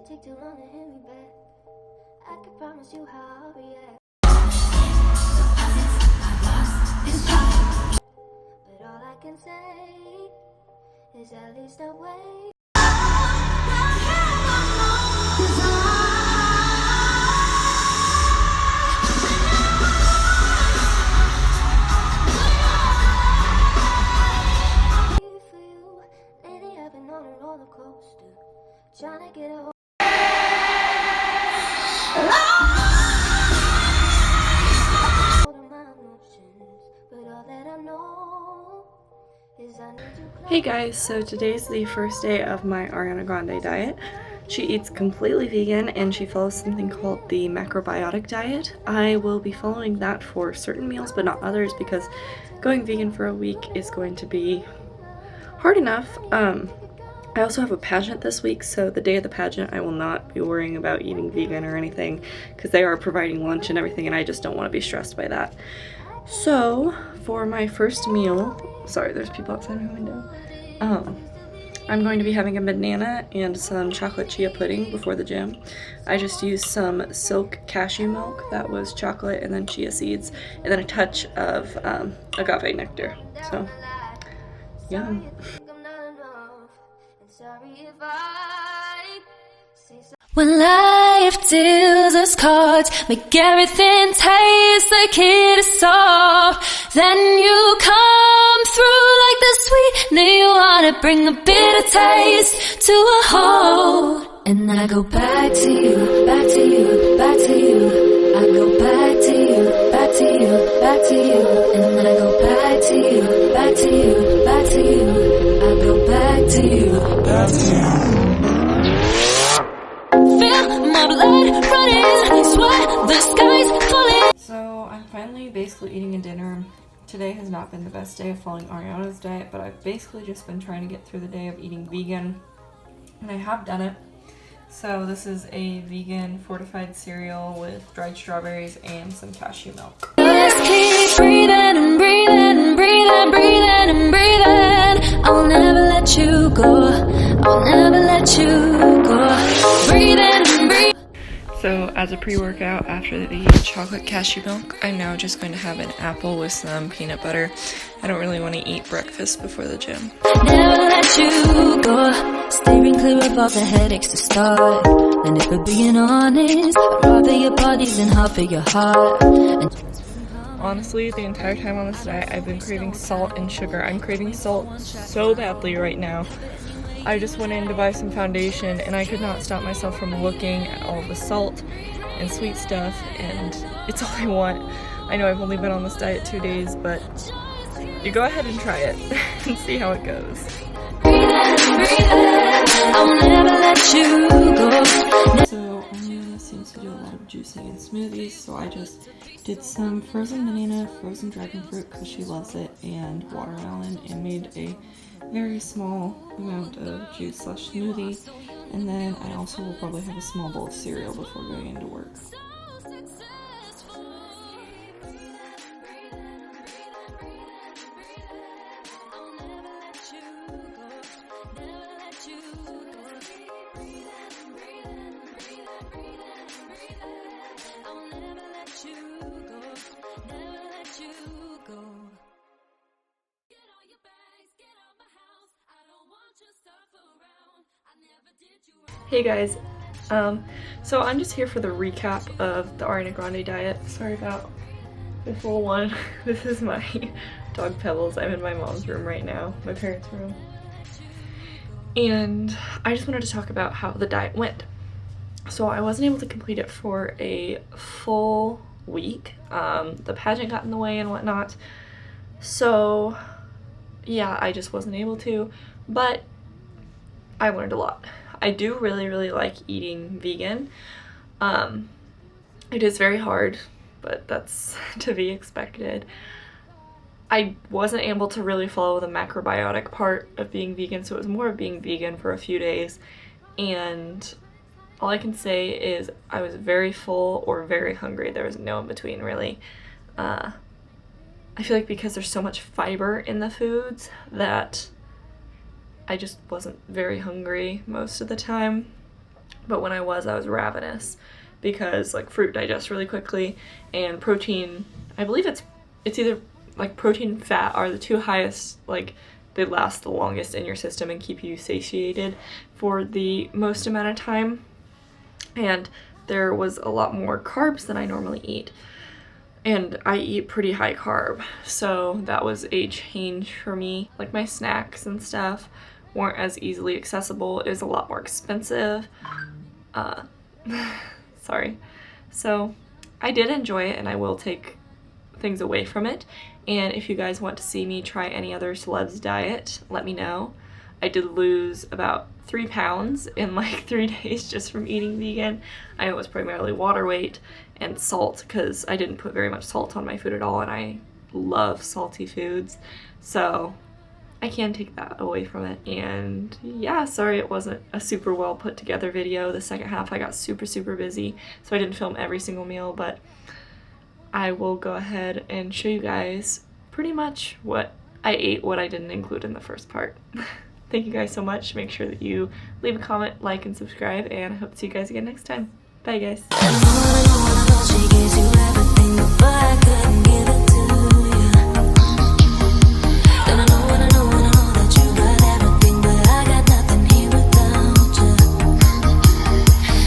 take too long to hit me back. I can promise you how I'll react. But all I can say is at least I'll wait. For you, lately I've been on a roller coaster, trying to get a hold. Hey guys, so today's the first day of my Ariana Grande diet. She eats completely vegan and she follows something called the macrobiotic diet. I will be following that for certain meals but not others because going vegan for a week is going to be hard enough. I also have a pageant this week, so the day of the pageant I will not be worrying about eating vegan or anything because they are providing lunch and everything and I just don't want to be stressed by that. So for my first meal, sorry there's people outside my window, I'm going to be having a banana and some chocolate chia pudding before the gym. I just used some silk cashew milk, that was chocolate, and then chia seeds, and then a touch of agave nectar. So, yum. When life deals us cards, make everything taste like it is soft. Then you come through like the sweetener. You wanna bring a bitter taste to a halt. And I go back to you, back to you, back to you. I go back to you, back to you, back to you. And I go back to you, back to you, back to you. I go back to you, back to you. My blood running, sweat, the sky's falling. So I'm finally basically eating a dinner. Today has not been the best day of following Ariana's diet, but I've basically just been trying to get through the day of eating vegan, and I have done it. So this is a vegan fortified cereal with dried strawberries and some cashew milk. Just keep breathing and breathing and breathing and breathing and breathing. I'll never let you go. I'll never let you go. Breathing and breathing. So as a pre-workout after the chocolate cashew milk, I'm now just going to have an apple with some peanut butter. I don't really want to eat breakfast before the gym. Never let you go. Steering clear of all the headaches to start. And if we're being honest, I'd rather your body than half of your heart. Honestly, the entire time on this diet, I've been craving salt and sugar. I'm craving salt so badly right now. I just went in to buy some foundation and I could not stop myself from looking at all the salt and sweet stuff, and it's all I want. I know I've only been on this diet 2 days, but you go ahead and try it and see how it goes. I'll never let you go. So Ariana seems to do a lot of juicing and smoothies, so I just did some frozen banana, frozen dragon fruit because she loves it, and watermelon, and made a very small amount of juice / smoothie, and then I also will probably have a small bowl of cereal before going into work. Hey guys, so I'm just here for the recap of the Ariana Grande diet. Sorry about the full one. This is my dog Pebbles. I'm in my mom's room right now, my parents' room. And I just wanted to talk about how the diet went. So I wasn't able to complete it for a full week. The pageant got in the way and whatnot. So yeah, I just wasn't able to, but I learned a lot. I do really like eating vegan. It is very hard, but that's to be expected. I wasn't able to really follow the macrobiotic part of being vegan, so it was more of being vegan for a few days, and all I can say is I was very full or very hungry. There was no in between, really. I feel like because there's so much fiber in the foods that I just wasn't very hungry most of the time. but when I was ravenous, because like fruit digests really quickly, and protein, I believe it's either like protein and fat are the two highest, like they last the longest in your system and keep you satiated for the most amount of time. And there was a lot more carbs than I normally eat, and I eat pretty high carb, so that was a change for me. Like my snacks and stuff weren't as easily accessible. It was a lot more expensive. Sorry. So I did enjoy it, and I will take things away from it. And if you guys want to see me try any other celeb's diet, let me know. I did lose about 3 pounds in like 3 days just from eating vegan. I know it was primarily water weight and salt, because I didn't put very much salt on my food at all, and I love salty foods, so I can take that away from it. And yeah, sorry it wasn't a super well put together video. The second half I got super busy, so I didn't film every single meal, but I will go ahead and show you guys pretty much what I ate, what I didn't include in the first part. Thank you guys so much. Make sure that you leave a comment, like, and subscribe, and I hope to see you guys again next time. Bye guys.